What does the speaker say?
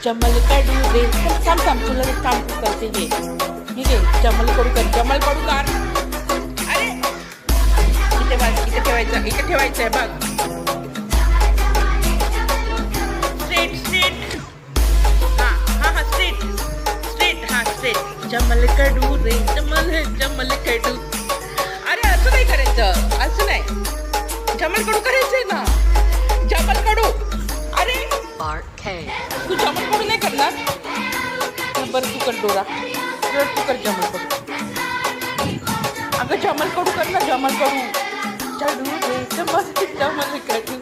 जमल कडू रे थांब थांब तुला एक काम करते हे ठीक आहे जमल कडू कर जमल कडू कर अरे इथे ठेवायचं आहे बघ स्ट्रेट हा हा हा स्ट्रेट जमल कडू रे जमल कडू अरे असं नाही करायचं असं नाही जमल कडू करायचंय ना जमल कडू अरे तू जमल कडू नाही करणार बरं तू कर डोरा तू कर जमल कडू अगं जमल कडू कर ना जमल कडू चढू रे जमल कडू